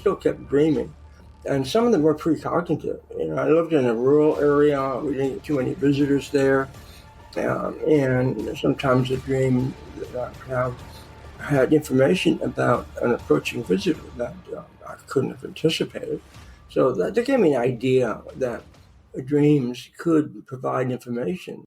still kept dreaming. And some of them were precognitive. I lived in a rural area. We didn't get too many visitors there. And sometimes a dream that I have had information about an approaching visitor that I couldn't have anticipated. So that gave me an idea that dreams could provide information.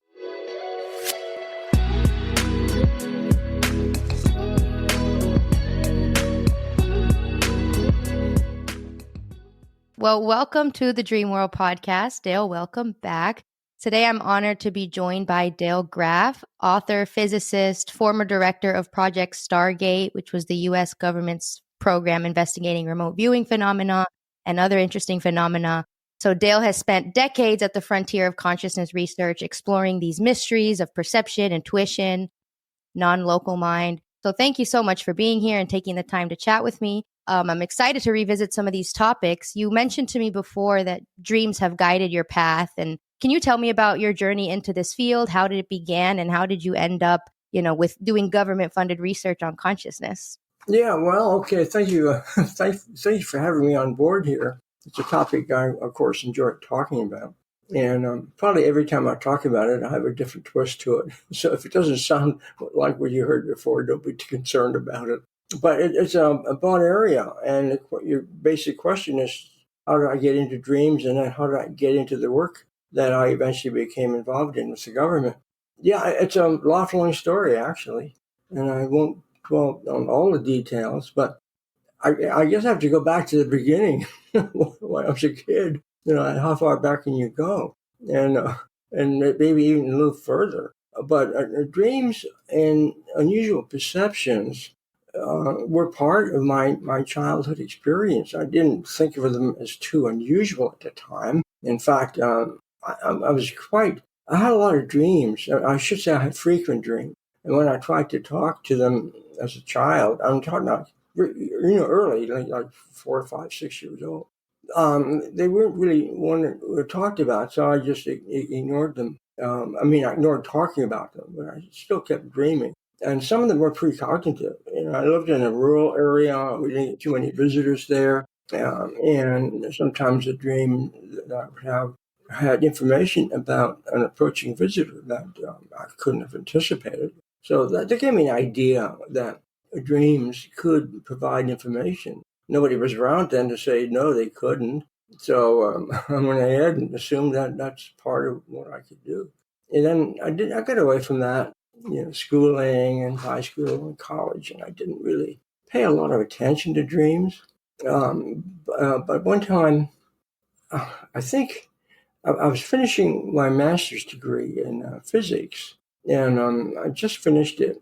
Well, welcome to the Dream World podcast. Dale, welcome back. Today, I'm honored to be joined by Dale Graff, author, physicist, former director of Project Stargate, which was the U.S. government's program investigating remote viewing phenomena and other interesting phenomena. So Dale has spent decades at the frontier of consciousness research, exploring these mysteries of perception, intuition, non-local mind. So thank you so much for being here and taking the time to chat with me. I'm excited to revisit some of these topics. You mentioned to me before that dreams have guided your path. And can you tell me about your journey into this field? How did it begin and how did you end up, with doing government-funded research on consciousness? Yeah, well, okay. Thank you. Thank you for having me on board here. It's a topic I, of course, enjoy talking about. And probably every time I talk about it, I have a different twist to it. So if it doesn't sound like what you heard before, don't be too concerned about it. But it's a broad area. And your basic question is, how did I get into dreams? And then how did I get into the work that I eventually became involved in with the government? Yeah, it's a long story, actually. And I won't dwell on all the details, but I guess I have to go back to the beginning when I was a kid. How far back can you go? And maybe even a little further. But dreams and unusual perceptions were part of my childhood experience. I didn't think of them as too unusual at the time. In fact, I had a lot of dreams. I should say I had frequent dreams. And when I tried to talk to them as a child, I'm talking about, early, like 4 or 5, 6 years old, they weren't really one that were talked about, so I just ignored them. I ignored talking about them, but I still kept dreaming. And some of them were precognitive. I lived in a rural area. We didn't get too many visitors there. And sometimes a dream that I would have had information about an approaching visitor that I couldn't have anticipated. So that gave me an idea that dreams could provide information. Nobody was around then to say, no, they couldn't. So I went ahead and assumed that that's part of what I could do. And then I got away from that, schooling and high school and college, and I didn't really pay a lot of attention to dreams. But one time, I think I was finishing my master's degree in physics, and I just finished it.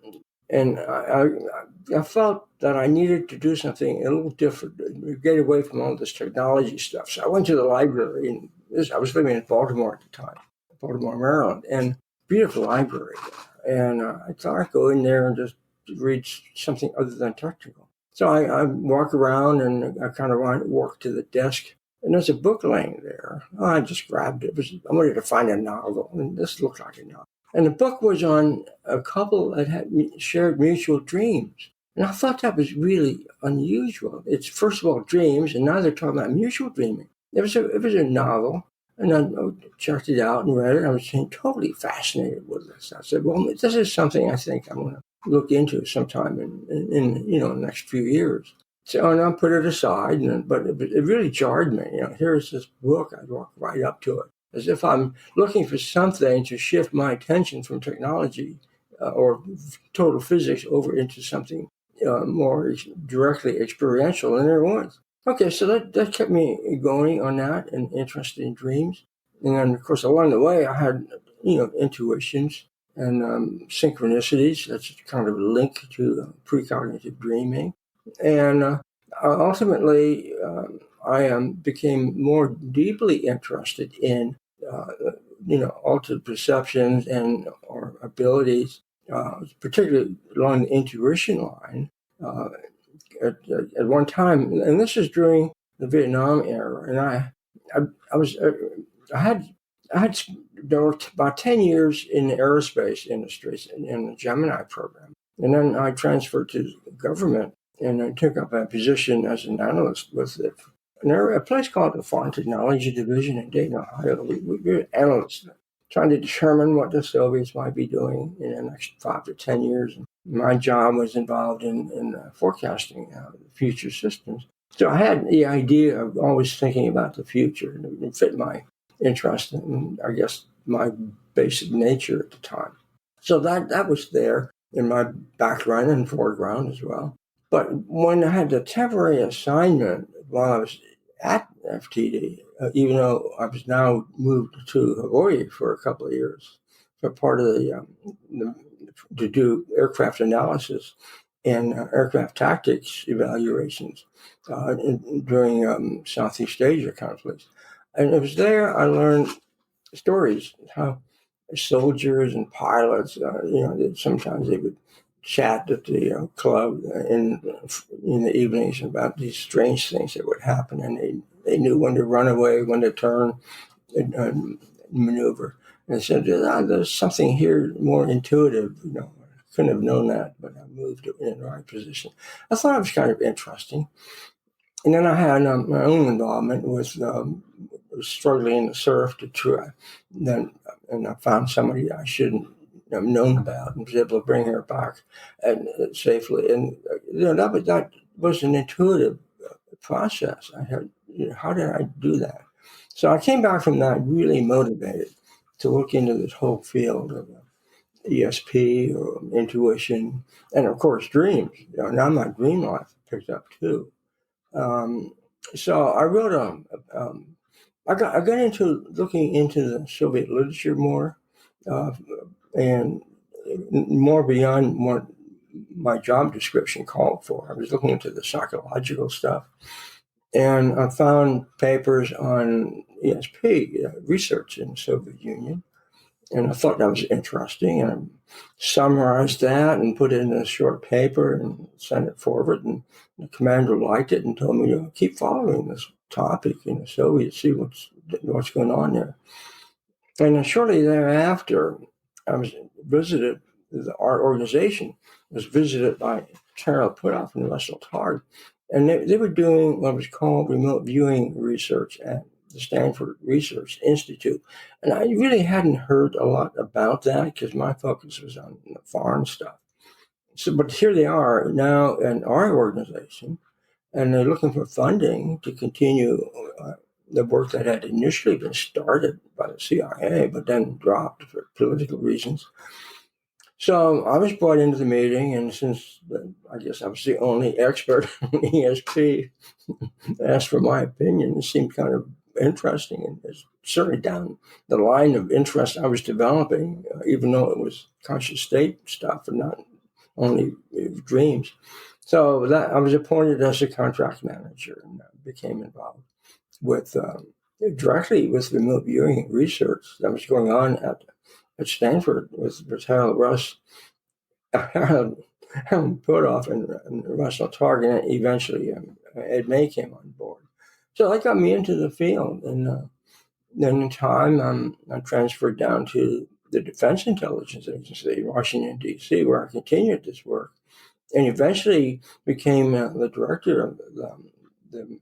And I felt that I needed to do something a little different, get away from all this technology stuff. So I went to the library, and I was living in Baltimore at the time, Baltimore, Maryland, and beautiful library. And I thought I'd go in there and just read something other than technical. So I walk around and I kind of walk to the desk, and there's a book laying there. I just grabbed it. I wanted to find a novel, and this looked like a novel. And the book was on a couple that had shared mutual dreams. And I thought that was really unusual. It's, first of all, dreams, and now they're talking about mutual dreaming. It was a novel, and I checked it out and read it. I was totally fascinated with this. I said, well, this is something I think I'm going to look into sometime in the next few years. So, and I put it aside, but it really jarred me. Here's this book. I walked right up to it, as if I'm looking for something to shift my attention from technology or total physics over into something more directly experiential, and there was. Okay, so that kept me going on that and interested in dreams. And then, of course, along the way, I had, intuitions and synchronicities. That's kind of a link to precognitive dreaming. And ultimately, I became more deeply interested in altered perceptions and or abilities, particularly along the intuition line. At one time, and this is during the Vietnam era, and I had worked about 10 years in the aerospace industries in the Gemini program, and then I transferred to the government. and I took up a position as an analyst with a place called the Foreign Technology Division in Dayton, Ohio. We were analysts trying to determine what the Soviets might be doing in the next 5 to 10 years. My job was involved in forecasting future systems. So I had the idea of always thinking about the future, and it fit my interest and I guess my basic nature at the time. So that was there in my background and foreground as well. But when I had the temporary assignment while I was at FTD, even though I was now moved to Hawaii for a couple of years for part of to do aircraft analysis and aircraft tactics evaluations during Southeast Asia conflicts. And it was there I learned stories, how soldiers and pilots, sometimes they would chat at the club in the evenings about these strange things that would happen, and they knew when to run away, when to turn and maneuver. And I said, there's something here more intuitive. I couldn't have known that, but I moved in the right position. I thought it was kind of interesting. And then I had my own involvement with struggling in the surf to try. And I found somebody I shouldn't have known about and was able to bring her back safely. And that was an intuitive process. I had, how did I do that? So I came back from that really motivated to look into this whole field of ESP or intuition, and of course dreams. Now my dream life picked up too. So I wrote I got into looking into the Soviet literature more, and more beyond what my job description called for. I was looking into the psychological stuff, and I found papers on ESP research in the Soviet Union, and I thought that was interesting, and I summarized that and put it in a short paper and sent it forward, and the commander liked it and told me, keep following this topic in the Soviets, see what's going on there. And shortly thereafter, I was visited, our organization was visited by Terrell Putoff and Russell Targ, and they were doing what was called remote viewing research at the Stanford Research Institute. And I really hadn't heard a lot about that because my focus was on the foreign stuff. So, but here they are now in our organization, and they're looking for funding to continue the work that had initially been started by the CIA, but then dropped for political reasons. So I was brought into the meeting, and since I guess I was the only expert in ESP, asked for my opinion. It seemed kind of interesting, and it's certainly down the line of interest I was developing, even though it was conscious state stuff and not only dreams. So that I was appointed as a contract manager and became involved with directly with remote viewing research that was going on at Stanford with Harold Putoff and Russell Targ, and eventually Ed May came on board. So that got me into the field, and then in time I transferred down to the Defense Intelligence Agency in Washington, D.C., where I continued this work, and eventually became the director of the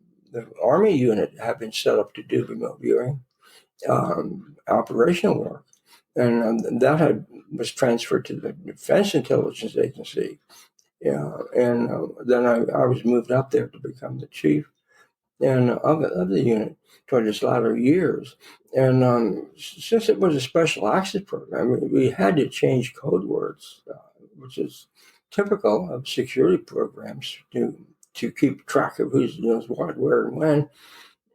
Army unit had been set up to do remote viewing operational work. And that was transferred to the Defense Intelligence Agency. And then I was moved up there to become the chief of the unit toward its latter years. And since it was a special access program, we had to change code words, which is typical of security programs to keep track of who knows what, where, and when.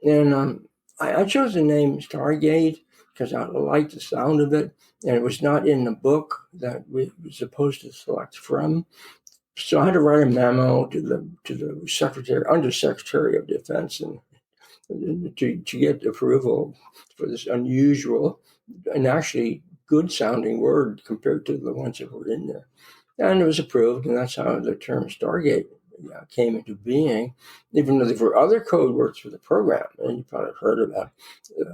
And I chose the name Stargate because I liked the sound of it, and it was not in the book that we were supposed to select from. So I had to write a memo to the Undersecretary of Defense, and to get approval for this unusual and actually good sounding word compared to the ones that were in there. And it was approved, and that's how the term Stargate came into being, even though there were other code words for the program. And you probably heard about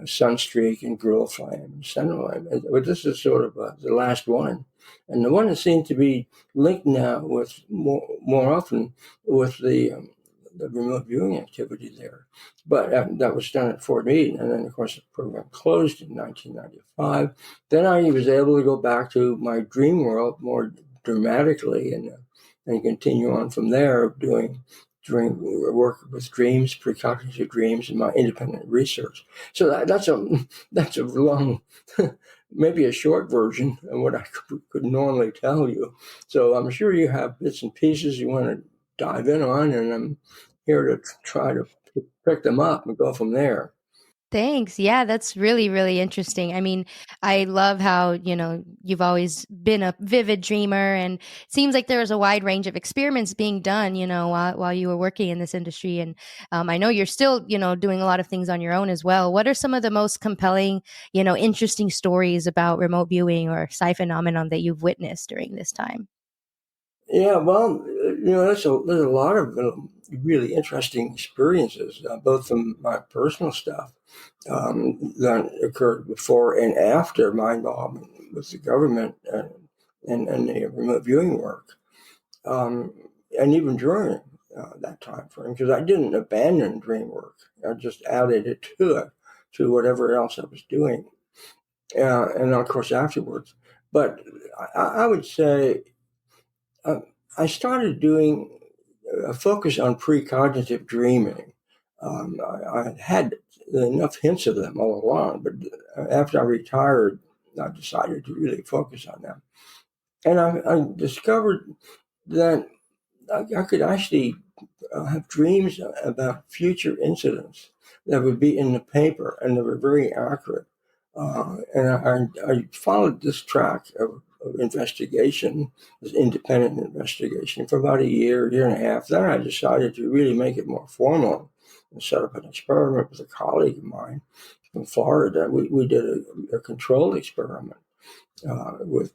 Sunstreak and Grill Flame and Sunlight. But this is sort of the last one. And the one that seems to be linked now with more often with the remote viewing activity there. But that was done at Fort Meade. And then, of course, the program closed in 1995. Then I was able to go back to my dream world more dramatically and continue on from there doing work with dreams, precognitive dreams, and my independent research. So that's a long, maybe a short version of what I could normally tell you. So I'm sure you have bits and pieces you want to dive in on, and I'm here to try to pick them up and go from there. Thanks. Yeah, that's really, really interesting. I mean, I love how, you've always been a vivid dreamer, and it seems like there was a wide range of experiments being done, while you were working in this industry. And I know you're still, doing a lot of things on your own as well. What are some of the most compelling, interesting stories about remote viewing or psi phenomenon that you've witnessed during this time? Yeah, well, there's a lot of really interesting experiences, both from my personal stuff that occurred before and after my involvement with the government and the remote viewing work, and even during that time frame, because I didn't abandon dream work. I just added it to whatever else I was doing, and of course afterwards. But I would say I started doing a focus on precognitive dreaming. I had enough hints of them all along, but after I retired, I decided to really focus on them. And I discovered that I could actually have dreams about future incidents that would be in the paper, and they were very accurate. And I followed this track of investigation, this independent investigation, for about a year and a half. Then I decided to really make it more formal and set up an experiment with a colleague of mine from Florida. We did a controlled experiment with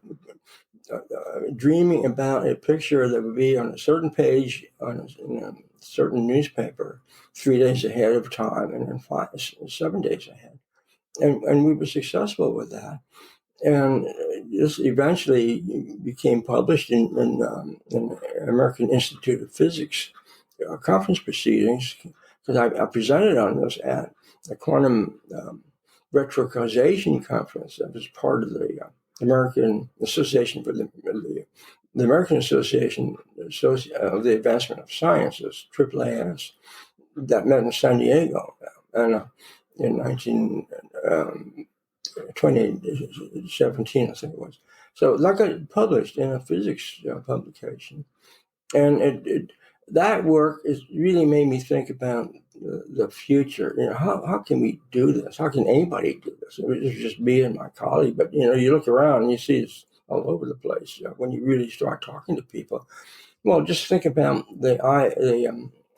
dreaming about a picture that would be on a certain page in a certain newspaper 3 days ahead of time, and then 7 days ahead. And we were successful with that. And this eventually became published in American Institute of Physics conference proceedings, because I presented on this at the quantum retrocausation conference that was part of the American Association for the American Association of the Advancement of Sciences, AAAS, that met in San Diego, and in 2017, I think it was. So that got published in a physics publication, and that work really made me think about the future. How can we do this? How can anybody do this? It was just me and my colleague, but you look around and you see it's all over the place when you really start talking to people. Well, just think about the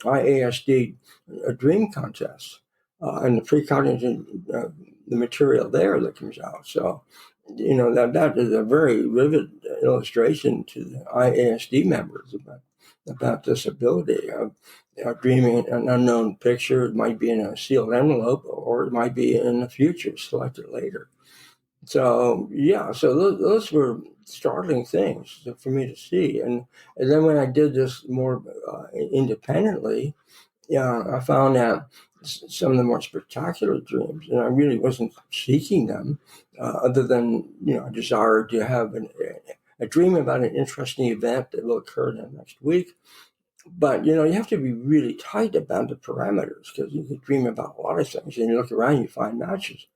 IASD dream contest and the precognitive the material there that comes out. So, that is a very vivid illustration to the IASD members about this ability of dreaming an unknown picture. It might be in a sealed envelope, or it might be in the future, selected later. So, yeah, so those were startling things for me to see. And then when I did this more independently, I found out some of the more spectacular dreams, and I really wasn't seeking them, other than a desire to have a dream about an interesting event that will occur in the next week. But you have to be really tight about the parameters, because you can dream about a lot of things, and you look around, you find matches.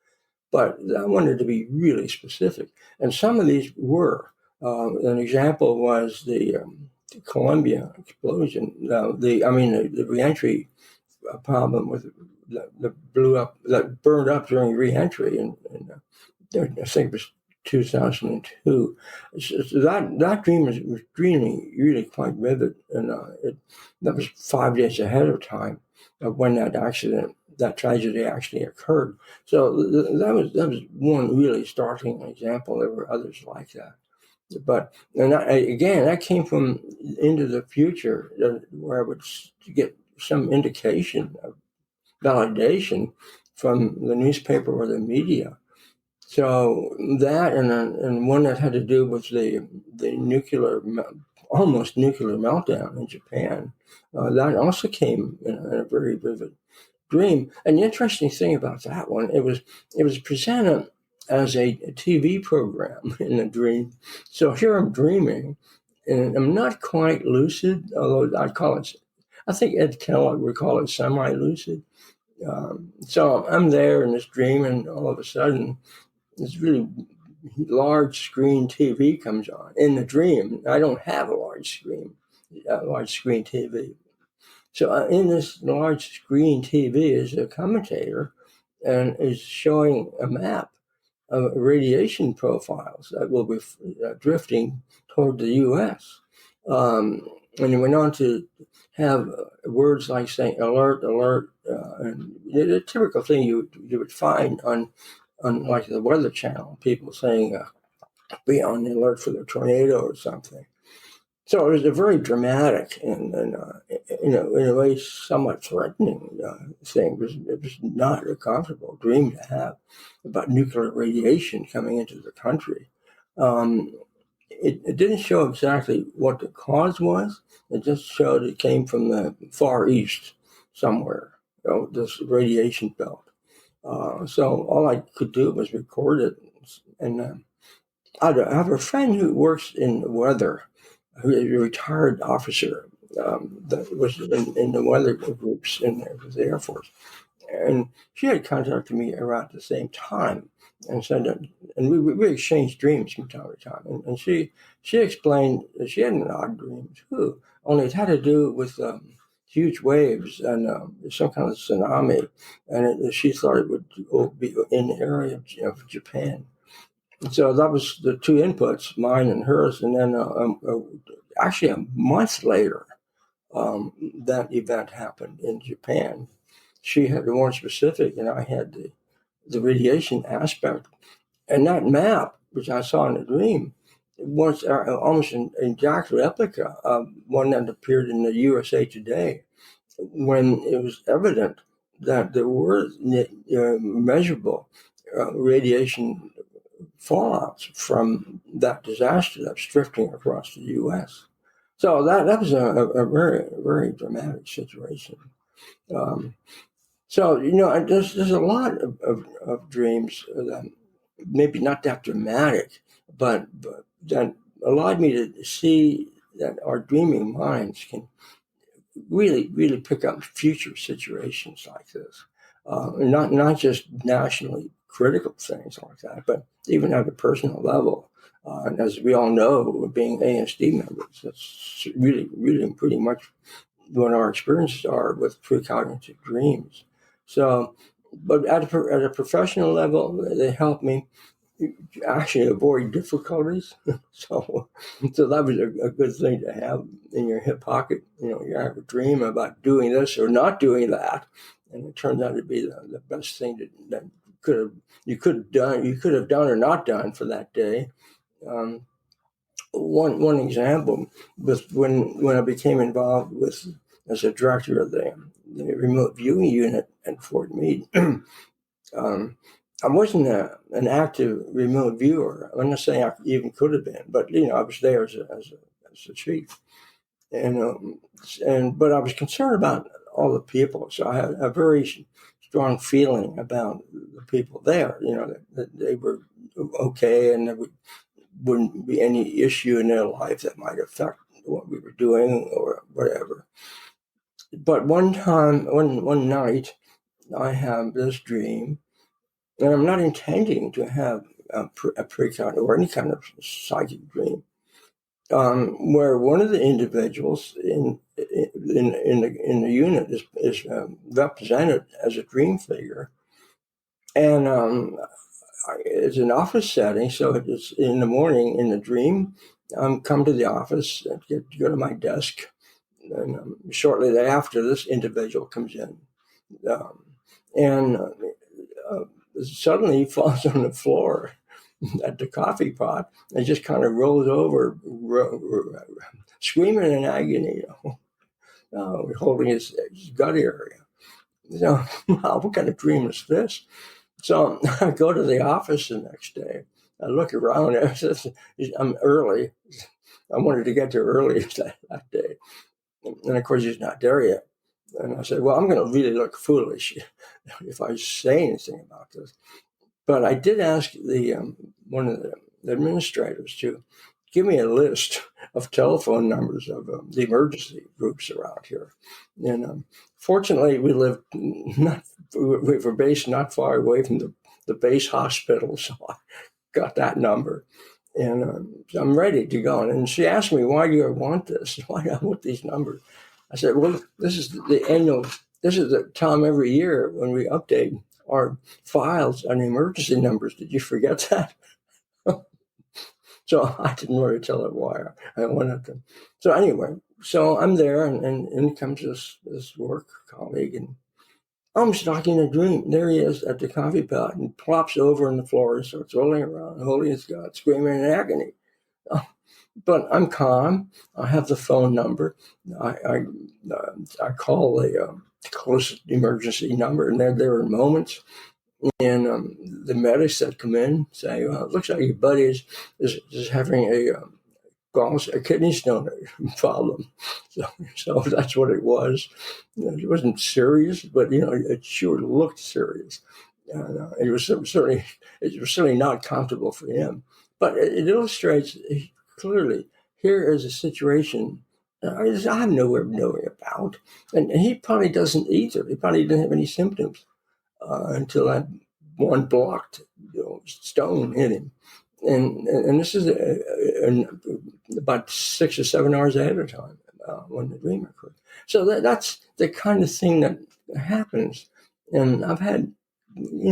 But I wanted to be really specific, and some of these were. An example was the Columbia explosion. The reentry problem with that burned up during reentry, and I think it was 2002. So that dream was dreaming really quite vivid, and that was 5 days ahead of time of when that tragedy actually occurred. So that was one really startling example. There were others like that. But again, that came from into the future, where I would get some indication of validation from the newspaper or the media. So that, and one that had to do with the almost nuclear meltdown in Japan, that also came in a very vivid dream. And the interesting thing about that one, it was presented as a TV program in a dream. So here I'm dreaming, and I'm not quite lucid, although I think Ed Kellogg would call it semi-lucid. So I'm there in this dream, and all of a sudden, this really large screen TV comes on in the dream. I don't have a large screen TV. So in this large screen TV is a commentator, and is showing a map of radiation profiles that will be drifting toward the U.S. And he went on to have words like saying "alert, alert," and the typical thing you would find on like the Weather Channel, people saying be on the alert for the tornado or something. So it was a very dramatic and in a way somewhat threatening thing. It was not a comfortable dream to have about nuclear radiation coming into the country. It didn't show exactly what the cause was. It just showed it came from the Far East somewhere, this radiation belt. So all I could do was record it. And I have a friend who works in the weather, who is a retired officer that was in the weather groups in the Air Force. And she had contacted me around the same time and said that, and we exchanged dreams from time to time. And she explained that she had an odd dream too, only it had to do with huge waves and some kind of tsunami. And she thought it would be in the area of Japan. So that was the two inputs, mine and hers. And then actually a month later, that event happened in Japan. She had the more specific, and I had the radiation aspect. And that map, which I saw in the dream, was almost an exact replica of one that appeared in the USA Today, when it was evident that there were measurable radiation fallouts from that disaster that's drifting across the U.S. So that was a very, very dramatic situation. So, there's a lot of dreams that maybe not that dramatic, but that allowed me to see that our dreaming minds can really, really pick up future situations like this. Not just nationally critical things like that, but even at a personal level. And as we all know, being ASD members, that's really, really pretty much what our experiences are with precognitive dreams. So, but at a professional level, they help me actually avoid difficulties. so that was a good thing to have in your hip pocket. You have a dream about doing this or not doing that, and it turns out to be the best thing that you could have done or not done for that day. One example was when I became involved as a director of the remote viewing unit at Fort Meade. I wasn't an active remote viewer. I'm not saying I even could have been, but I was there as a chief, but I was concerned about all the people. So I had a very strong feeling about the people there. That they were okay, and there wouldn't be any issue in their life that might affect what we were doing or whatever. But one night, I have this dream. And I'm not intending to have a precognitive or any kind of psychic dream, where one of the individuals in the unit is represented as a dream figure, and it's an office setting. So it's in the morning in the dream. Come to the office and go to my desk, and shortly thereafter, this individual comes in, and suddenly he falls on the floor at the coffee pot and just kind of rolls over, screaming in agony, holding his gut area. Wow, what kind of dream is this? So I go to the office the next day. I look around. I'm early. I wanted to get there early that day. And of course, he's not there yet. And I said, well, I'm going to really look foolish if I say anything about this. But I did ask one of the administrators to give me a list of telephone numbers of the emergency groups around here. And fortunately, we were based not far away from the base hospital, so I got that number. And I'm ready to go. And she asked me, why do you want this? Why do I want these numbers? I said, well, this is the time every year when we update our files on emergency numbers. Did you forget that? So I didn't really tell her why I wanted them. So anyway, so I'm there, and in comes this work colleague, and I'm stuck in a dream. There he is at the coffee pot and plops over on the floor and starts rolling around, holding his gut, screaming in agony. But I'm calm. I have the phone number. I call the closest emergency number, and they're there in moments. And the medics that come in say, well, it looks like your buddy is having a kidney stone problem. So that's what it was. It wasn't serious, but it sure looked serious. It was certainly not comfortable for him. But it illustrates clearly, here is a situation I have no way of knowing about. And he probably doesn't either. He probably didn't have any symptoms until that one blocked stone hit him. And this is about 6 or 7 hours ahead of time when the dream occurred. So that's the kind of thing that happens. And I've had,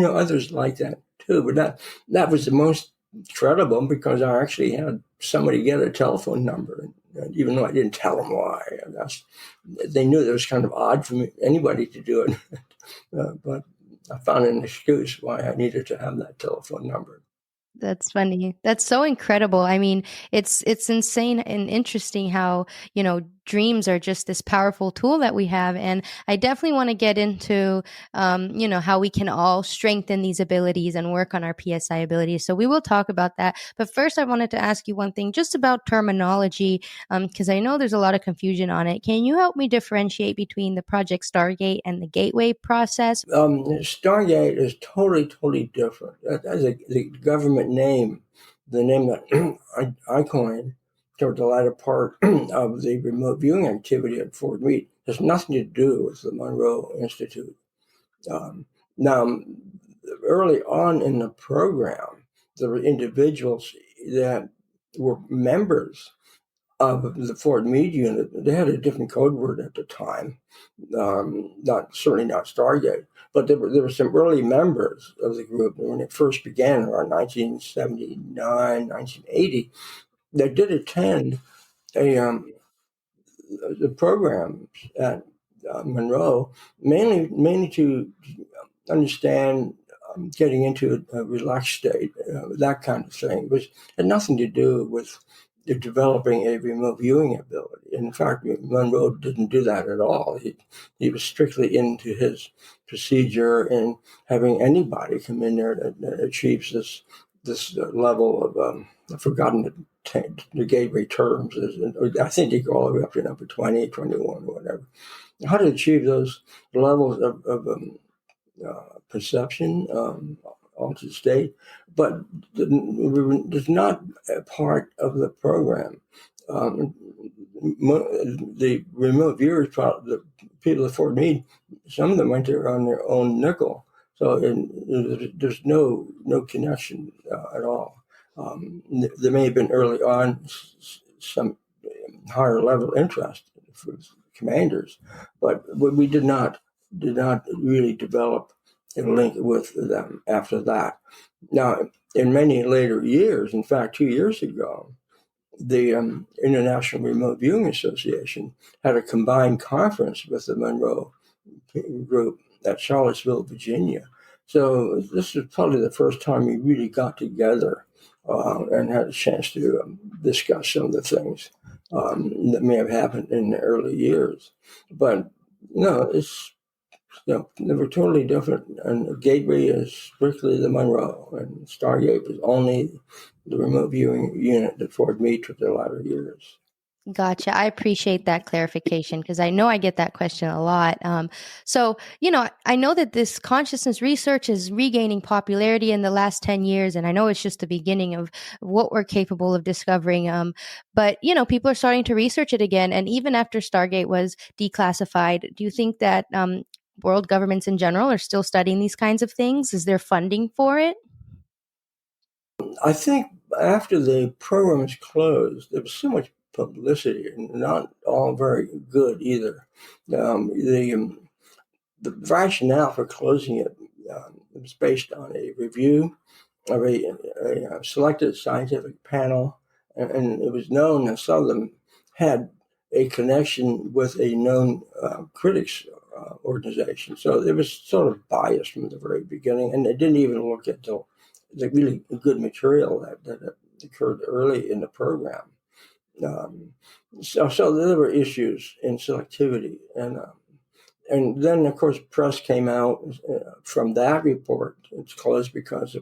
others like that too. But that was the most credible because I actually had somebody get a telephone number, and even though I didn't tell them why. They knew it was kind of odd for anybody to do it. But I found an excuse why I needed to have that telephone number. That's funny. That's so incredible. I mean, it's insane and interesting how, dreams are just this powerful tool that we have. And I definitely want to get into, how we can all strengthen these abilities and work on our PSI abilities. So we will talk about that. But first, I wanted to ask you one thing just about terminology, because I know there's a lot of confusion on it. Can you help me differentiate between the Project Stargate and the Gateway process? Stargate is totally different. That's the government name, the name that I coined toward the latter part of the remote viewing activity at Fort Meade. Has nothing to do with the Monroe Institute. Now, early on in the program, there were individuals that were members of the Fort Meade unit. They had a different code word at the time, certainly not Stargate, but there were some early members of the group when it first began around 1979, 1980. They did attend the programs at Monroe, mainly to understand getting into a relaxed state, that kind of thing, which had nothing to do with developing a remote viewing ability. In fact, Monroe didn't do that at all. He was strictly into his procedure and having anybody come in there that achieves this level of I've forgotten the gateway terms. I think they go all the way up to number 20, 21, or whatever. How to achieve those levels of perception, altered state, but it's not a part of the program. The remote viewers, the people at Fort Meade, some of them went there on their own nickel. So there's no connection at all. There may have been early on some higher level interest for commanders, but we did not really develop a link with them after that. Now, in many later years, in fact, 2 years ago, the International Remote Viewing Association had a combined conference with the Monroe group at Charlottesville, Virginia. So this is probably the first time we really got together and had a chance to discuss some of the things that may have happened in the early years. But it's they were totally different. And Gateway is strictly the Monroe, and Stargate was only the remote viewing unit that Ford meets with the latter years. Gotcha. I appreciate that clarification because I know I get that question a lot. So, I know that this consciousness research is regaining popularity in the last 10 years, and I know it's just the beginning of what we're capable of discovering. But, people are starting to research it again. And even after Stargate was declassified, do you think that world governments in general are still studying these kinds of things? Is there funding for it? I think after the program was closed, there was so much publicity, and not all very good either. The rationale for closing it was based on a review of a selected scientific panel, and it was known that some of them had a connection with a known critics organization. So it was sort of biased from the very beginning, and they didn't even look at the really good material that occurred early in the program. So there were issues in selectivity, and then, of course, press came out from that report. It's closed because,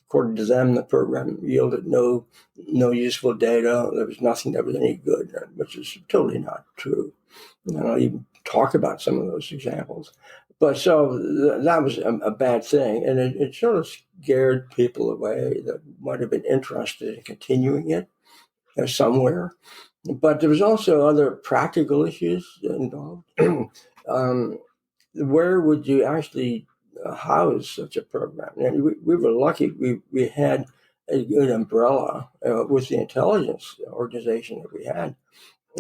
according to them, the program yielded no useful data. There was nothing that was any good, which is totally not true. I'll even talk about some of those examples. But so that was a bad thing, and it sort of scared people away that might have been interested in continuing it somewhere. But there was also other practical issues involved. Where would you actually house such a program? And we were lucky. We had a good umbrella with the intelligence organization that we had.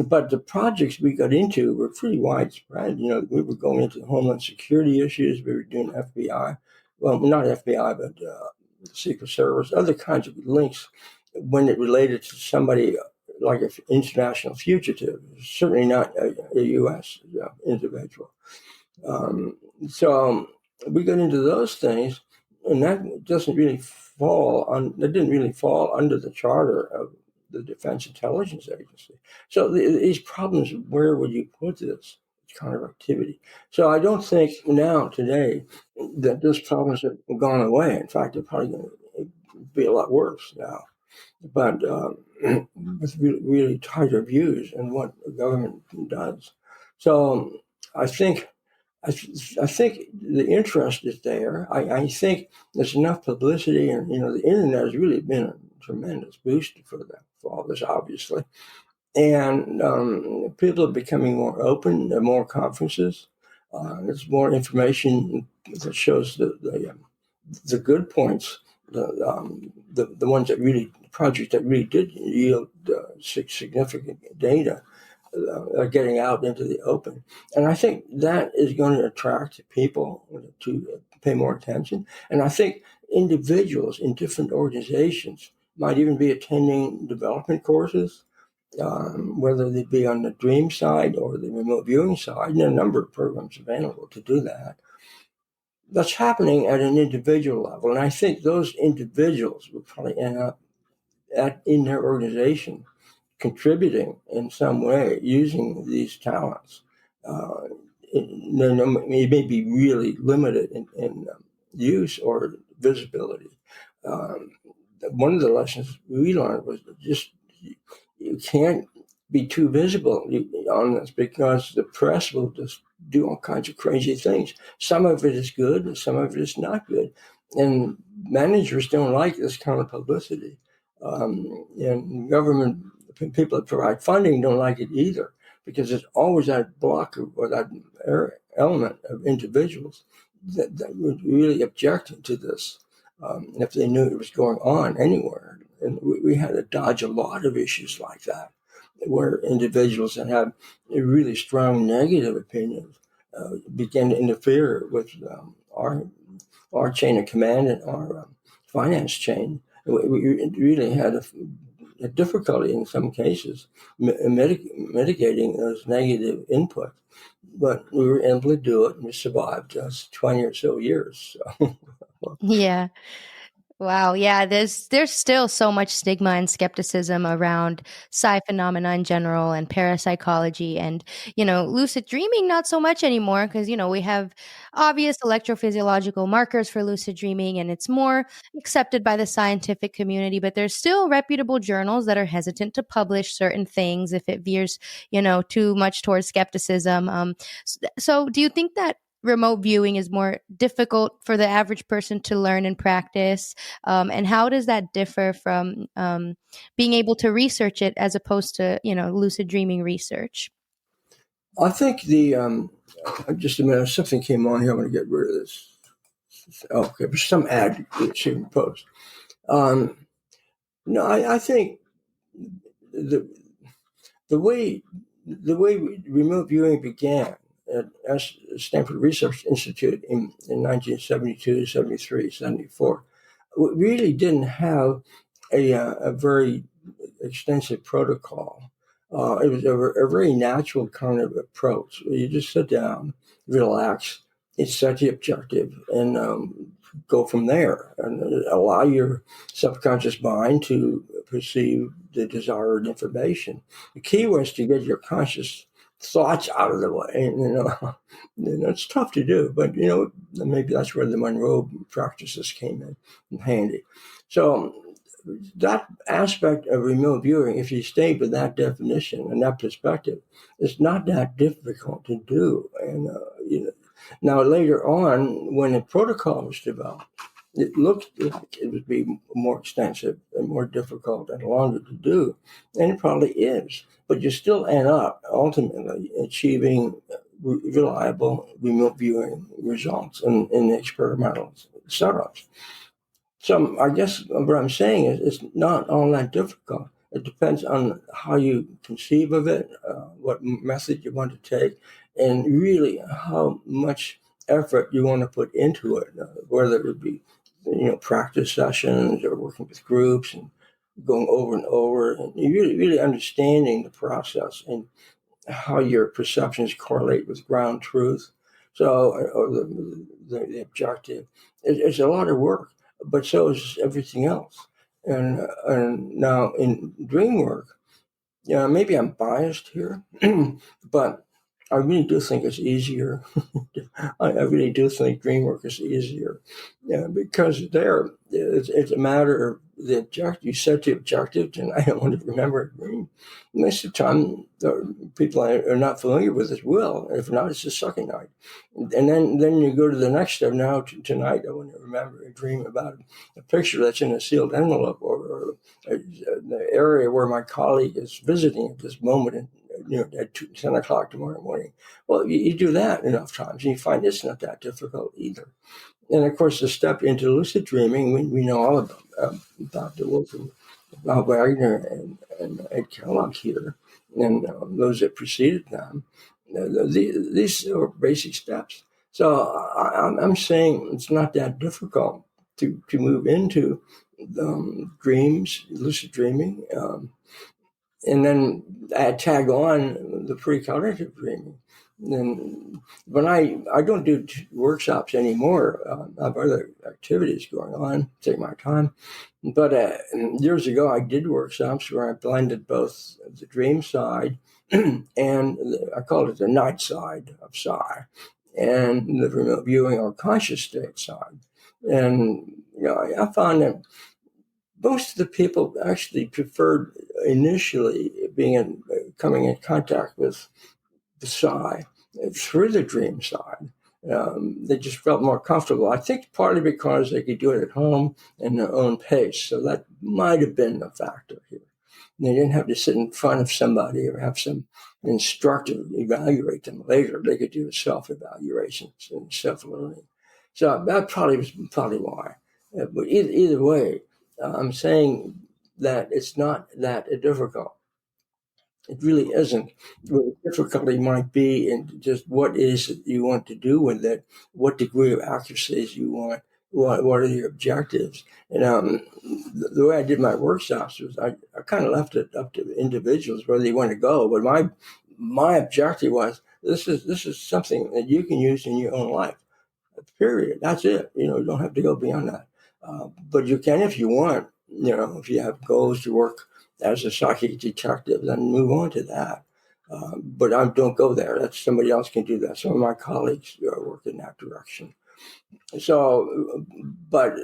But the projects we got into were pretty widespread. We were going into Homeland Security issues. We were doing FBI. Well, not FBI, but Secret Service, other kinds of links when it related to somebody like an international fugitive, certainly not a U.S. individual. So we got into those things, and that didn't really fall under the charter of the Defense Intelligence Agency. So these problems, where would you put this kind of activity? So I don't think today, that those problems have gone away. In fact, they're probably going to be a lot worse now. But with really tighter views in what the government does. So I think I think the interest is there. I think there's enough publicity, and the internet has really been a tremendous boost for all this, obviously. And people are becoming more open. There are more conferences. There's more information that shows the good points, the ones that really projects that really did yield significant data are getting out into the open. And I think that is going to attract people to pay more attention. And I think individuals in different organizations might even be attending development courses, whether they be on the dream side or the remote viewing side. And there are a number of programs available to do that. That's happening at an individual level. And I think those individuals will probably end up in their organization contributing in some way using these talents. It may be really limited in use or visibility. One of the lessons we learned was just you can't be too visible on this, because the press will just do all kinds of crazy things. Some of it is good, and some of it is not good. And managers don't like this kind of publicity. And government people that provide funding don't like it either, because there's always that block or that element of individuals that would really object to this if they knew it was going on anywhere. And we had to dodge a lot of issues like that, where individuals that have a really strong negative opinions began to interfere with our chain of command and our finance chain. We really had a difficulty in some cases mitigating those negative inputs, but we were able to do it, and we survived just 20 or so years. So. Yeah. Wow, yeah, there's still so much stigma and skepticism around psi phenomena in general and parapsychology and, lucid dreaming not so much anymore because, we have obvious electrophysiological markers for lucid dreaming and it's more accepted by the scientific community, but there's still reputable journals that are hesitant to publish certain things if it veers, too much towards skepticism. So do you think that remote viewing is more difficult for the average person to learn and practice? And how does that differ from being able to research it as opposed to, lucid dreaming research? I think just a minute, something came on here. I'm going to get rid of this. Okay, there's some ad that's in post. Um, no, I think the the way remote viewing began at Stanford Research Institute in 1972, 73, 74 really didn't have a very extensive protocol. It was a very natural kind of approach. You just sit down, relax, set the objective, and go from there, and allow your subconscious mind to perceive the desired information. The key was to get your conscious thoughts out of the way. It's tough to do, but maybe that's where the Monroe practices came in handy. So that aspect of remote viewing, if you stay with that definition and that perspective, is not that difficult to do. And now later on, when the protocol was developed, it looked like it would be more extensive and more difficult and longer to do, and it probably is. But you still end up ultimately achieving reliable remote viewing results in the experimental setups. So I guess what I'm saying is it's not all that difficult. It depends on how you conceive of it, what method you want to take, and really how much effort you want to put into it, whether it be practice sessions or working with groups and going over and over, and really understanding the process and how your perceptions correlate with ground truth. So, or the objective. It's a lot of work, but so is everything else. And now in dream work, maybe I'm biased here, but I really do think it's easier. I really do think dream work is easier, because it's a matter of the objective. You set the objective, and I don't want to remember a dream. Most of the time, the people are not familiar with it will. If not, it's a second night, and then you go to the next step. Now tonight, I want to remember a dream about a picture that's in a sealed envelope, or the area where my colleague is visiting at this moment, and at 10 o'clock tomorrow morning. Well, you do that enough times, and you find it's not that difficult either. And of course, the step into lucid dreaming, we know all about the work of Bob Wagner and Ed Kellogg here, and those that preceded them. These are basic steps. So I'm saying it's not that difficult to move into dreams, lucid dreaming. And then I tag on the precognitive dreaming. And when I don't do workshops anymore, I have other activities going on, take my time. But years ago, I did workshops where I blended both the dream side and I called it the night side of psi, and the remote viewing or conscious state side. And I found that most of the people actually preferred initially coming in contact with the psi through the dream side. They just felt more comfortable. I think partly because they could do it at home in their own pace. So that might have been a factor here. And they didn't have to sit in front of somebody or have some instructor evaluate them later. They could do a self-evaluation and self-learning. So that probably was why. But either way, I'm saying that it's not that difficult. It really isn't. The difficulty might be in just what is it you want to do with it, what degree of accuracy you want, what are your objectives. And the way I did my workshops was I kind of left it up to individuals where they want to go. But my objective was this is something that you can use in your own life. Period. That's it. You don't have to go beyond that. But you can if you want. If you have goals to work as a psychic detective, then move on to that. But I don't go there. That's somebody else can do that. Some of my colleagues work in that direction. So, but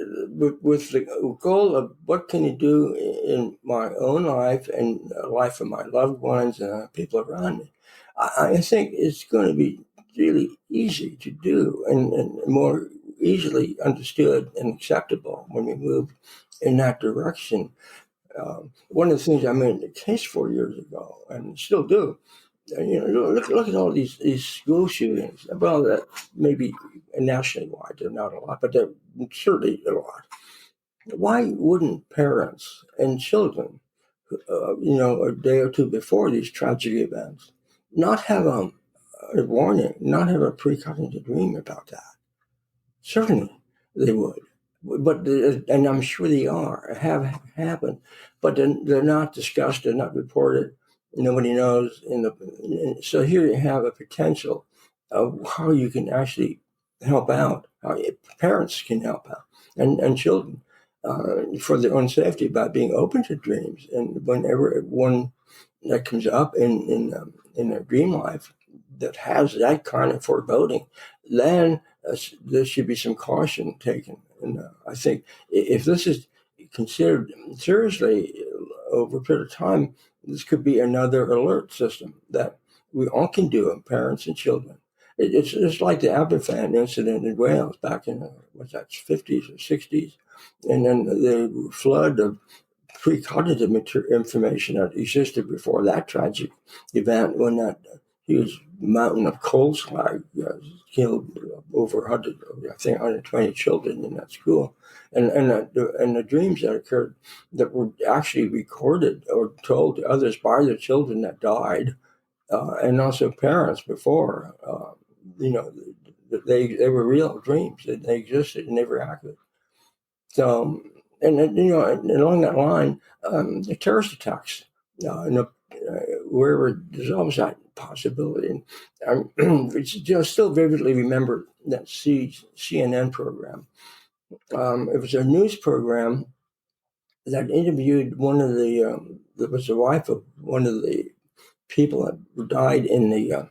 with the goal of what can you do in my own life and the life of my loved ones and people around me, I think it's going to be really easy to do and more easily understood and acceptable when we move in that direction. One of the things I made a case 4 years ago and still do, look at all these school shootings. Well, that maybe nationally wide, they're not a lot, but they're certainly a lot. Why wouldn't parents and children, a day or two before these tragic events, not have a warning, not have a precognitive dream about that? Certainly, they would. But and I'm sure they have happened, but they're not discussed. They're not reported. Nobody knows. So here you have a potential of how you can actually help out. How parents can help out, and children for their own safety by being open to dreams. And whenever one that comes up in their dream life that has that kind of foreboding, then there should be some caution taken. And I think if this is considered seriously over a period of time, this could be another alert system that we all can do, parents and children. It's like the Aberfan incident in Wales back in what's that, 50s or 60s, and then the flood of precognitive information that existed before that tragic event when that huge mountain of coal slag killed over 100, I think 120 children in that school. And the dreams that occurred that were actually recorded or told to others by the children that died, and also parents before, they were real dreams. They existed and they were accurate. So, and along that line, the terrorist attacks, wherever there's always that possibility. And still vividly remember that CNN program. It was a news program that interviewed one of that was the wife of one of the people that died in that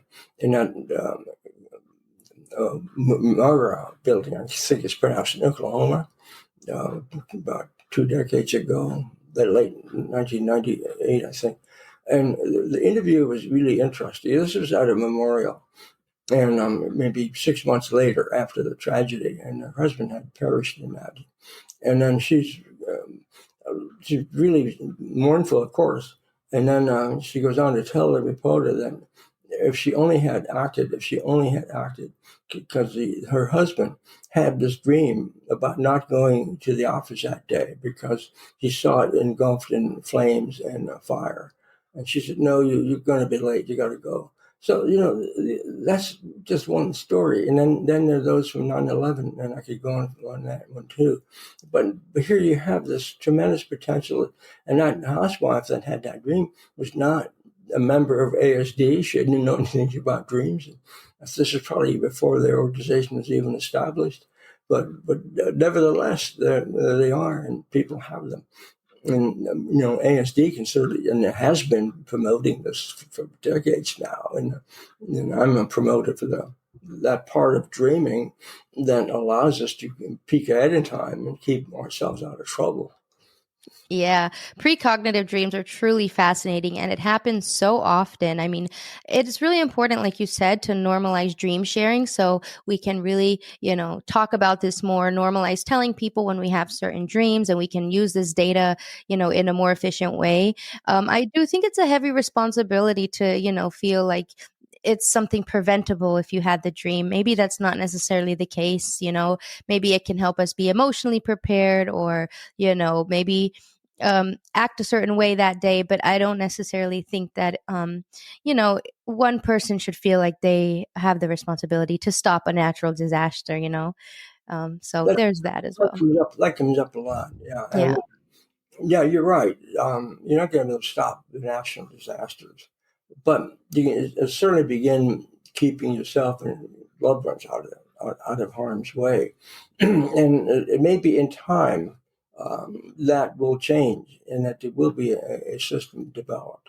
Monroe building. I think it's pronounced in Oklahoma. About 2 decades ago, the late 1998, I think. And the interview was really interesting. This was at a memorial, and maybe 6 months later after the tragedy, and her husband had perished in that. And then she's really mournful, of course. And then she goes on to tell the reporter that if she only had acted, because her husband had this dream about not going to the office that day because he saw it engulfed in flames and fire. And she said, no, you're going to be late. You got to go. So, that's just one story. And then there are those from 9/11, and I could go on that one too. But here you have this tremendous potential. And that housewife that had that dream was not a member of ASD. She didn't know anything about dreams. This is probably before their organization was even established. But nevertheless, there they are, and people have them. And ASD can certainly, and it has been promoting this for decades now. And I'm a promoter for that part of dreaming that allows us to peek ahead in time and keep ourselves out of trouble. Yeah, precognitive dreams are truly fascinating, and it happens so often. I mean, it's really important, like you said, to normalize dream sharing so we can really, talk about this more, normalize telling people when we have certain dreams, and we can use this data, in a more efficient way. I do think it's a heavy responsibility to, feel like it's something preventable if you had the dream. Maybe that's not necessarily the case, maybe it can help us be emotionally prepared, or, maybe act a certain way that day. But I don't necessarily think that, one person should feel like they have the responsibility to stop a natural disaster, so That, there's that as well. that comes up a lot. Yeah. Yeah. And yeah, you're right. You're not going to stop the natural disasters, but you can certainly begin keeping yourself and loved ones out of out of harm's way. And it may be in time that will change, and that there will be a system developed,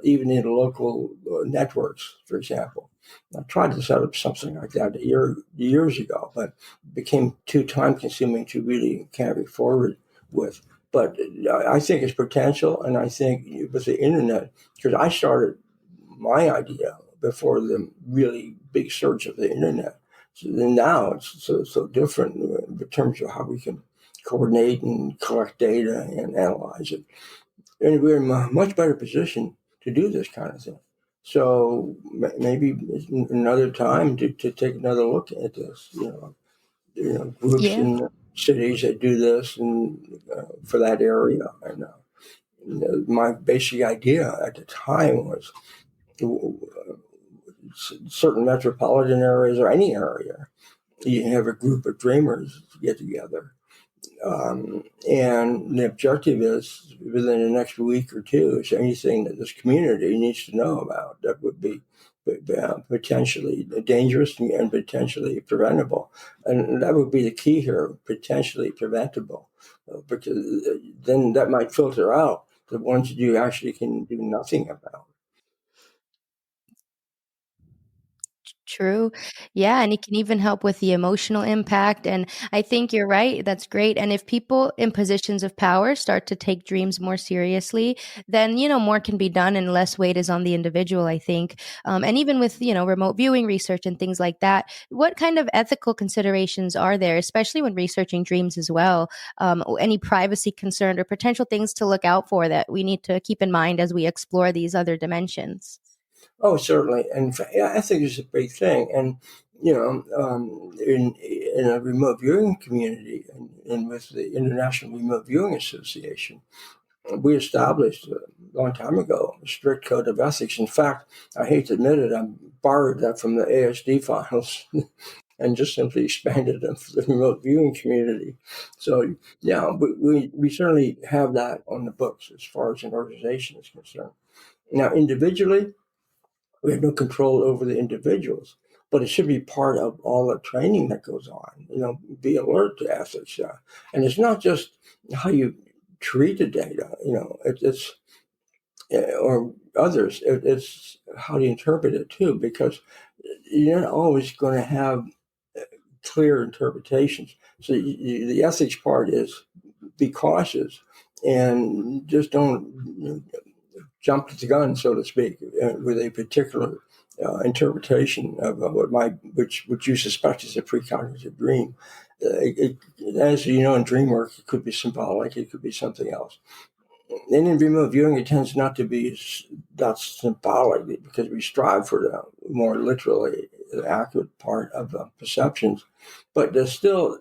even in local networks, for example. I tried to set up something like that years ago, but it became too time consuming to really carry forward with. But I think it's potential, and I think with the internet, because I started my idea before the really big surge of the internet. So now it's so different in terms of how we can coordinate and collect data and analyze it. And we're in a much better position to do this kind of thing. So maybe another time to take another look at this. Groups Yeah. in cities that do this and for that area. And my basic idea at the time was certain metropolitan areas or any area, you have a group of dreamers get together. And the objective is within the next week or two, is anything that this community needs to know about that would be potentially dangerous and potentially preventable. And that would be the key here, potentially preventable, because then that might filter out the ones that you actually can do nothing about. True. Yeah, and it can even help with the emotional impact. And I think you're right. That's great. And if people in positions of power start to take dreams more seriously, then, more can be done and less weight is on the individual, I think. And even with, remote viewing research and things like that, what kind of ethical considerations are there, especially when researching dreams as well? Any privacy concern or potential things to look out for that we need to keep in mind as we explore these other dimensions? Oh, certainly, and yeah, I think it's a big thing. And in a remote viewing community, and with the International Remote Viewing Association, we established a long time ago a strict code of ethics. In fact, I hate to admit it, I borrowed that from the ASD files and just simply expanded them for the remote viewing community. So, yeah, we certainly have that on the books as far as an organization is concerned. Now, individually, we have no control over the individuals, but it should be part of all the training that goes on. Be alert to ethics, and it's not just how you treat the data. It's or others. It's how to interpret it too, because you're not always going to have clear interpretations. So the ethics part is be cautious and just don't jump to the gun, so to speak, with a particular interpretation of which you suspect is a precognitive dream. As you know, in dream work, it could be symbolic, it could be something else. And in remote viewing, it tends not to be that symbolic because we strive for the more literally accurate part of perceptions, but there's still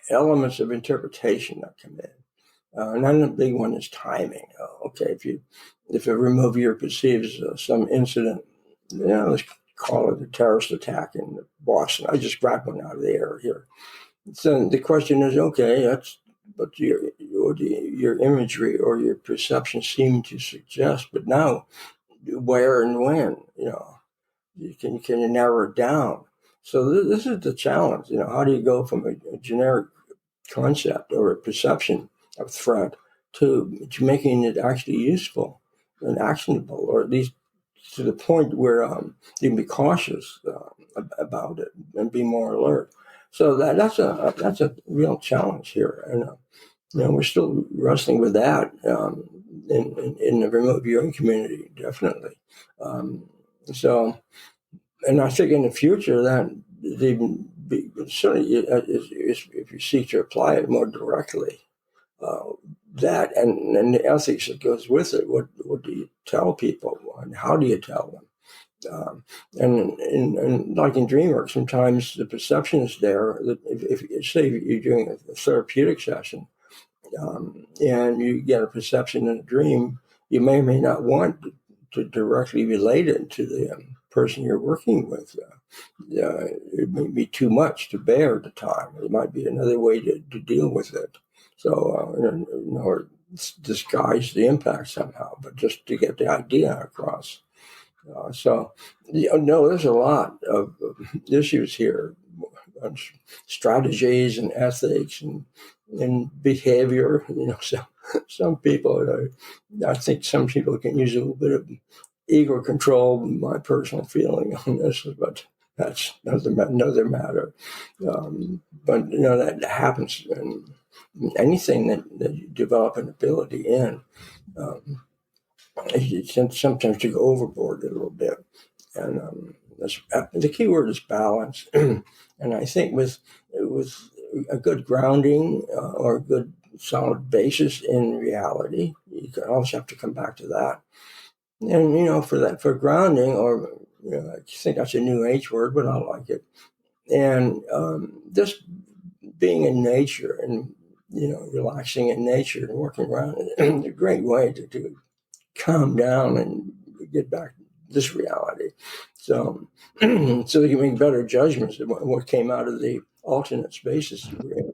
elements of interpretation that come in. Another big one is timing. Okay, if a remote viewer perceives some incident, let's call it a terrorist attack in Boston. I just grabbed one out of the air here. So the question is, okay, but your imagery or your perception seem to suggest, but now where and when, can you narrow it down? So this is the challenge. How do you go from a generic concept or a perception of threat to making it actually useful and actionable, or at least to the point where you can be cautious about it and be more alert. So that's a real challenge here, and we're still wrestling with that in the remote viewing community, definitely. So, and I think in the future that even certainly if you seek to apply it more directly, uh, that and the ethics that goes with it. What do you tell people, and how do you tell them? And like in dream work, sometimes the perception is there that if say you're doing a therapeutic session, and you get a perception in a dream, you may or may not want to directly relate it to the person you're working with. It may be too much to bear at the time. It might be another way to deal with it. So, or disguise the impact somehow, but just to get the idea across. So, no, there's a lot of issues here on strategies and ethics and behavior. So some people, I think some people can use a little bit of ego control. My personal feeling on this, but that's another matter. But that happens in anything that you develop an ability in. You tend sometimes to go overboard a little bit, and the key word is balance. And I think with a good grounding or a good solid basis in reality, you can always have to come back to that. And for grounding, or I think that's a new age word, but I like it. And just being in nature and relaxing in nature and working around is a great way to calm down and get back to this reality. So you can make better judgments of what came out of the alternate spaces you were in.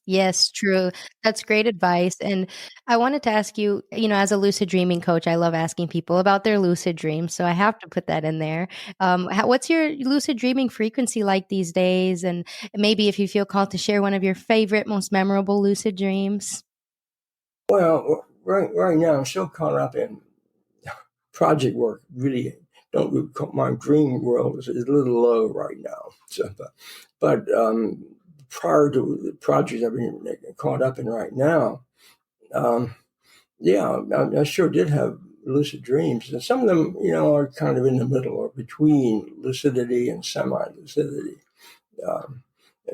Yes, true. That's great advice. And I wanted to ask you, as a lucid dreaming coach, I love asking people about their lucid dreams. So I have to put that in there. What's your lucid dreaming frequency like these days? And maybe if you feel called to share one of your favorite, most memorable lucid dreams. Well, right now I'm still caught up in project work. Really, my dream world is a little low right now. So, but prior to the projects I've been caught up in right now, yeah, I sure did have lucid dreams, and some of them, are kind of in the middle or between lucidity and semi-lucidity.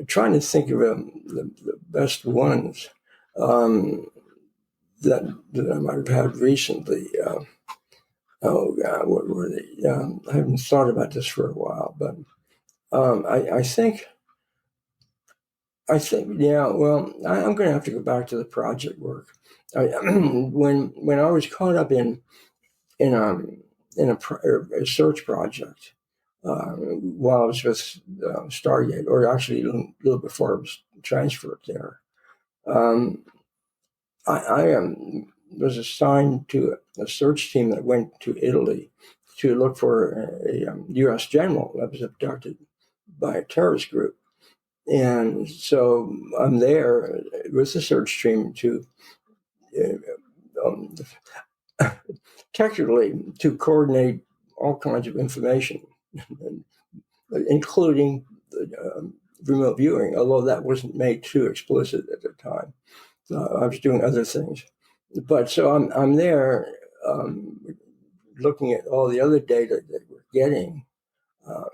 Trying to think of the best ones that I might have had recently. Oh God, what were they? I haven't thought about this for a while, but I think, yeah. Well, I'm going to have to go back to the project work. When I was caught up in a search project while I was with Stargate, or actually a little before I was transferred there, I was assigned to a search team that went to Italy to look for a U.S. general that was abducted by a terrorist group. And so I'm there with the search team to technically to coordinate all kinds of information, including remote viewing, although that wasn't made too explicit at the time. I was doing other things. But so I'm there looking at all the other data that we're getting,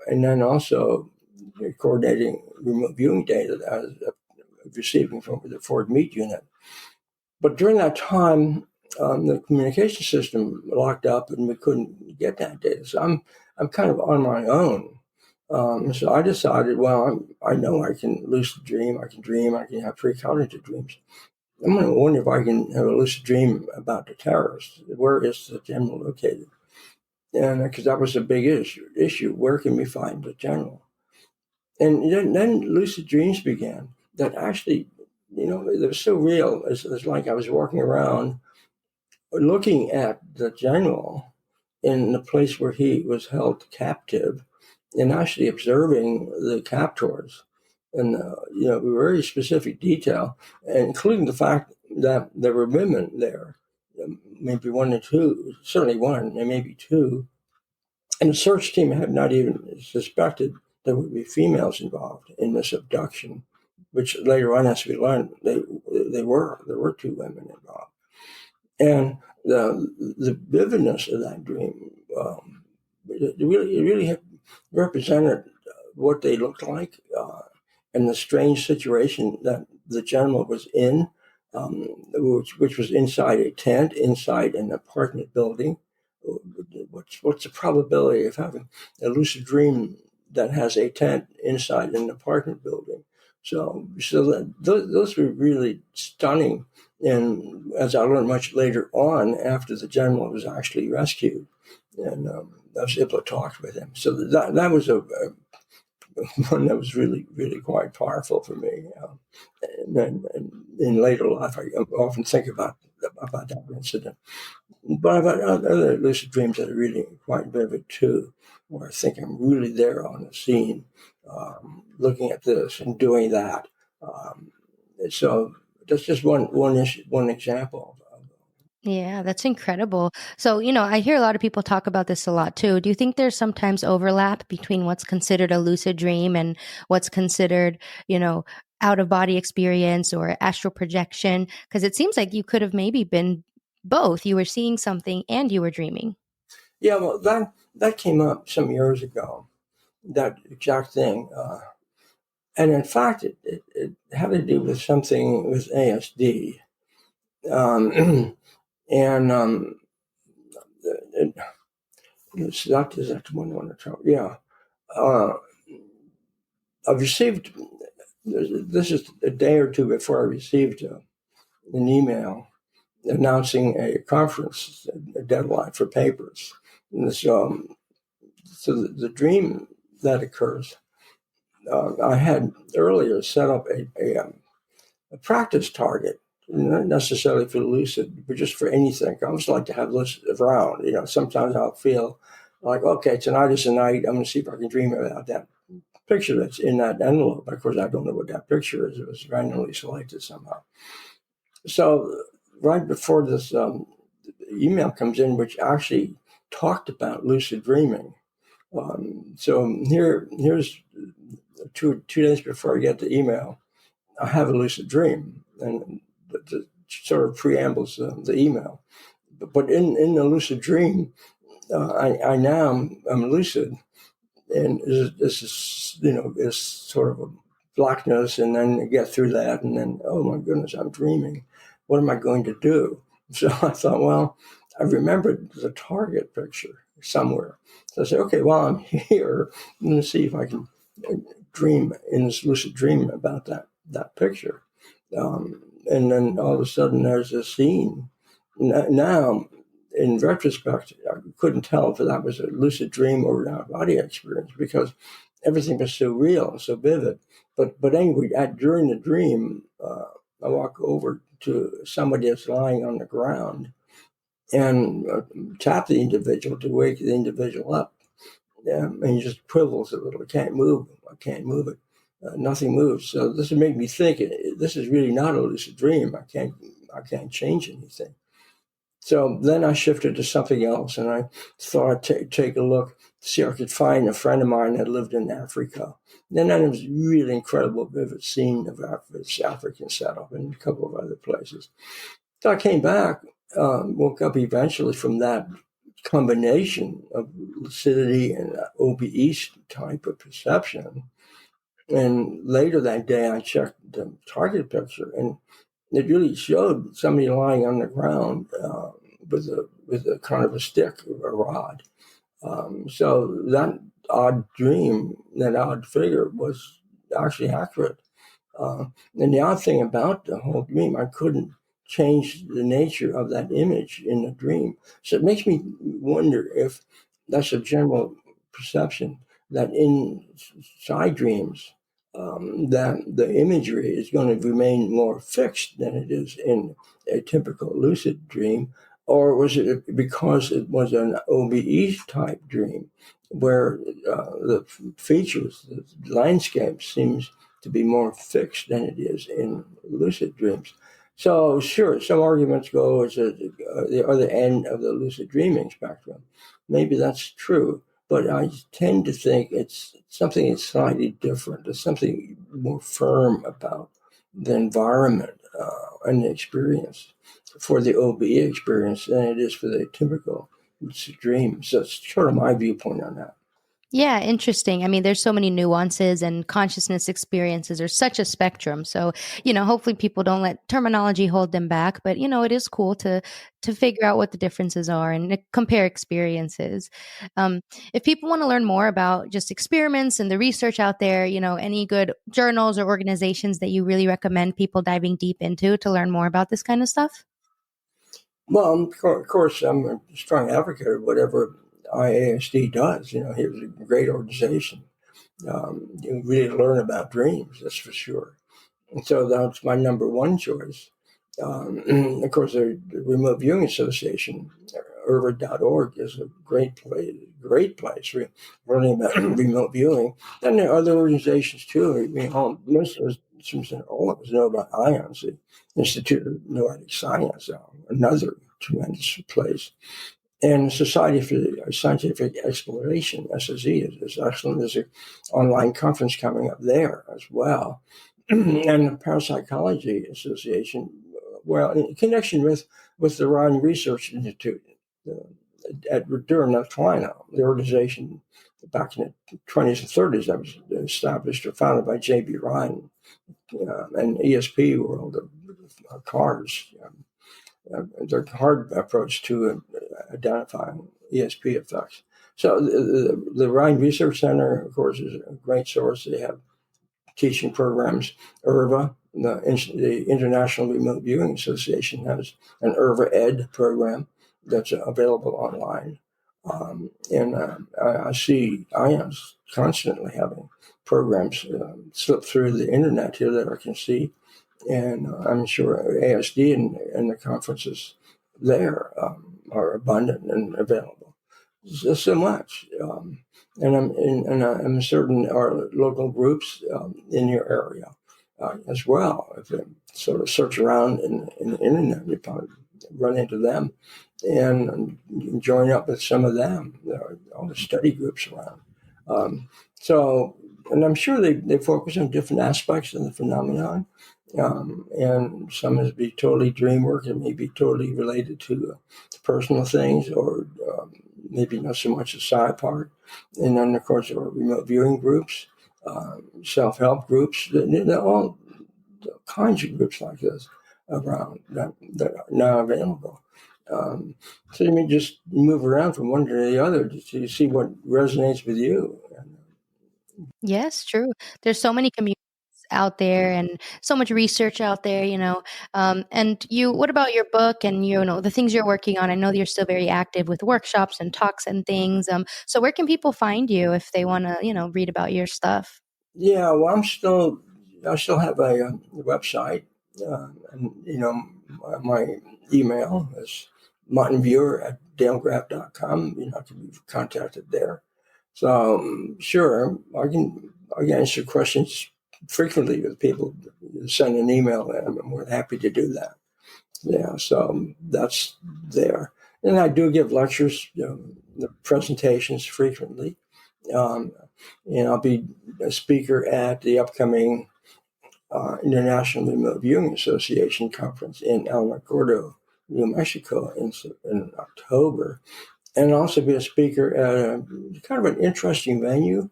and then also coordinating remote viewing data that I was receiving from the Ford Meat unit. But during that time, the communication system locked up, and we couldn't get that data. So I'm kind of on my own. So I decided, well, I know I can lucid dream, I can have precognitive dreams. I'm going to wonder if I can have a lucid dream about the terrorists. Where is the general located? And because that was a big issue. Where can we find the general? And then lucid dreams began. That actually, they were so real. It's like I was walking around looking at the general in the place where he was held captive and actually observing the captors. And, very specific detail, including the fact that there were women there, maybe one or two, certainly one, and maybe two. And the search team had not even suspected there would be females involved in this abduction, which later on, as we learned, there were two women involved. And the vividness of that dream, it really represented what they looked like and the strange situation that the general was in, which was inside a tent, inside an apartment building. What's the probability of having a lucid dream that has a tent inside an apartment building? So those were really stunning. And as I learned much later on, after the general was actually rescued, and I was able to talk with him. So that was a one that was really, really quite powerful for me. And then in later life, I often think about that incident. But I've had other lucid dreams that are really quite vivid too, where I think I'm really there on the scene, looking at this and doing that. Um, so that's just one example. Yeah, that's incredible. So, I hear a lot of people talk about this a lot too. Do you think there's sometimes overlap between what's considered a lucid dream and what's considered, out of body experience or astral projection? Because it seems like you could have maybe been both. You were seeing something and you were dreaming. Yeah, well, that came up some years ago. That exact thing, and in fact, it had to do with something with ASD, and it, that is that one I want to tell. Yeah, uh, I've received. This is a day or two before I received an email announcing a conference, a deadline for papers. And so the dream that occurs, I had earlier set up a practice target, not necessarily for lucid, but just for anything. I always like to have lucid around. Sometimes I'll feel like, okay, tonight is the night. I'm going to see if I can dream about that picture that's in that envelope. Of course, I don't know what that picture is. It was randomly selected somehow. So right before this email comes in, which actually talked about lucid dreaming. So here's two days before I get the email, I have a lucid dream, and the sort of preambles the email. But in the lucid dream, I now am lucid, and this is is sort of a blackness, and then you get through that, and then oh my goodness, I'm dreaming. What am I going to do? So I thought, well, I remembered the target picture somewhere. So I said, okay, while I'm here, I'm going to see if I can dream in this lucid dream about that picture. And then all of a sudden, there's a scene. Now, in retrospect, I couldn't tell if that was a lucid dream or an out-of-body experience because everything was so real and so vivid. But anyway, during the dream, I walk over to somebody that's lying on the ground and tap the individual to wake the individual up. And he just quivels a little. I can't move it. Nothing moves. So this would make me think this is really not a lucid dream. I can't change anything. So then I shifted to something else, and I thought I'd take a look, see if I could find a friend of mine that lived in Africa. Then there was a really incredible, vivid scene of this African setup and a couple of other places. So I came back, woke up eventually from that combination of lucidity and OBE type of perception. And later that day, I checked the target picture, and it really showed somebody lying on the ground with a kind of a stick or a rod. So that odd dream, that odd figure, was actually accurate. And the odd thing about the whole dream, I couldn't change the nature of that image in the dream. So it makes me wonder if that's a general perception that inside dreams, that the imagery is going to remain more fixed than it is in a typical lucid dream. Or was it because it was an OBE type dream where the features, the landscape seems to be more fixed than it is in lucid dreams? So sure, some arguments go as the other end of the lucid dreaming spectrum. Maybe that's true, but I tend to think it's something that's slightly different. There's something more firm about the environment and the experience for the OBE experience than it is for the typical lucid dream. So it's sort of my viewpoint on that. Yeah, interesting. I mean, there's so many nuances, and consciousness experiences are such a spectrum. So, hopefully people don't let terminology hold them back, but it is cool to figure out what the differences are and compare experiences. If people want to learn more about just experiments and the research out there, any good journals or organizations that you really recommend people diving deep into to learn more about this kind of stuff? Well, of course, I'm a strong advocate of whatever IASD does. It was a great organization. You really learn about dreams, that's for sure. And so that's my number one choice. Of course, the Remote Viewing Association, urva.org, is a great place for learning about remote viewing. And there are other organizations too. I mean, most of us, all of us know about IONS, the Institute of Noetic Science, another tremendous place. And Society for Scientific Exploration, SSE, is excellent. There's an online conference coming up there as well. And the Parapsychology Association, well, in connection with the Ryan Research Institute at Durham, North Carolina, the organization back in the 20s and 30s that was established or founded by J.B. Ryan and ESP World of cars. Their hard approach to identifying ESP effects. So the Ryan Research Center, of course, is a great source. They have teaching programs. IRVA, the International Remote Viewing Association, has an IRVA Ed program that's available online. And I see IONS constantly having programs slip through the internet here that I can see. And I'm sure ASD and the conferences there are abundant and available. So much. I'm certain our local groups in your area as well. If you sort of search around in the internet, you probably run into them and join up with some of them. There are all the study groups around. And I'm sure they focus on different aspects of the phenomenon. And some is be totally dream work, and may be totally related to personal things, or maybe not so much the psi part. And then, of course, there are remote viewing groups, self-help groups, all kinds of groups like this around that are now available. So you may just move around from one to the other to see what resonates with you. Yes, true. There's so many communities out there and so much research out there, and what about your book and, the things you're working on? I know that you're still very active with workshops and talks and things. So where can people find you if they want to, read about your stuff? Yeah, well, I still have a website, and my email is martinviewer@dalegraff.com. I can be contacted there. So sure, I can answer questions frequently with people. Send an email, and I'm more than happy to do that. Yeah, so that's there, and I do give lectures, the presentations frequently. Um, and I'll be a speaker at the upcoming International Remote Viewing Association conference in Alamogordo, New Mexico, in October, and I'll also be a speaker at a kind of an interesting venue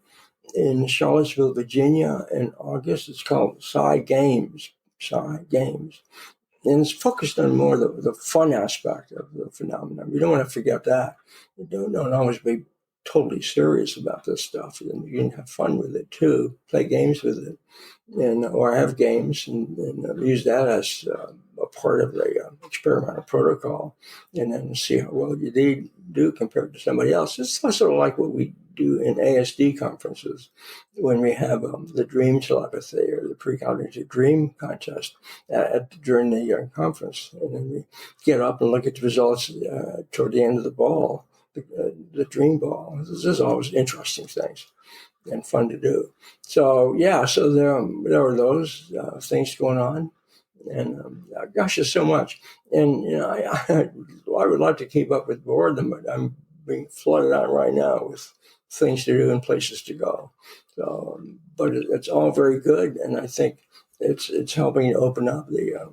in Charlottesville, Virginia, in August. It's called Psi Games. Psi Games. And it's focused on more the fun aspect of the phenomenon. We don't want to forget that. You don't always be totally serious about this stuff. And you can have fun with it too, play games with it, or have games and use that as a part of the experimental protocol, and then see how well you do compared to somebody else. It's sort of like what we do in ASD conferences when we have the dream telepathy or the precognitive dream contest during the conference. And then we get up and look at the results toward the end of the ball, the dream ball. This is always interesting things and fun to do. So so there are those things going on, and gosh, there's so much. And I would like to keep up with more of them, but I'm being flooded out right now with things to do and places to go. So, but it's all very good, and I think it's helping to open up the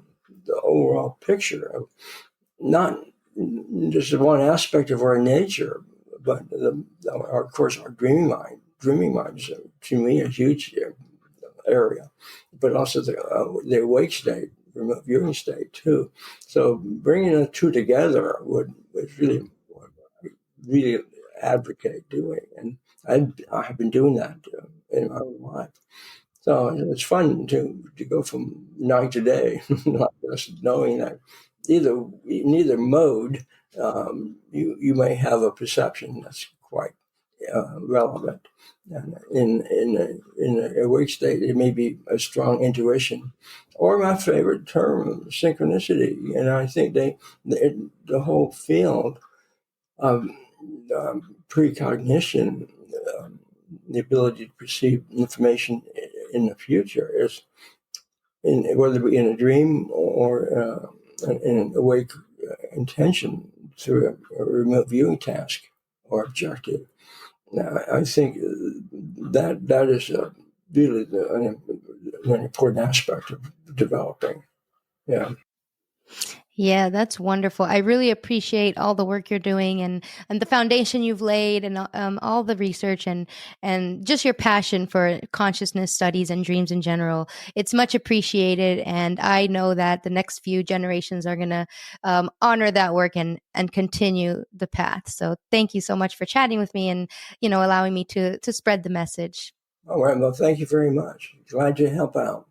overall picture of not just one aspect of our nature, but of course our dreaming mind. Dreaming mind is, to me, a huge area, but also the awake state, remote viewing state too. So bringing the two together would really advocate doing, and I have been doing that in my own life. So it's fun to go from night to day, not just knowing that in either mode, you may have a perception that's quite relevant. And in a awake state, it may be a strong intuition, or my favorite term, synchronicity. And I think the whole field of precognition, the ability to perceive information in the future, is whether it be in a dream or in an awake intention through a remote viewing task or objective. Now, I think that is really an important aspect of developing. Yeah. Yeah, that's wonderful. I really appreciate all the work you're doing and the foundation you've laid and all the research and just your passion for consciousness studies and dreams in general. It's much appreciated, and I know that the next few generations are going to honor that work and continue the path. So thank you so much for chatting with me and allowing me to spread the message. All right. Well, thank you very much. Glad to help out.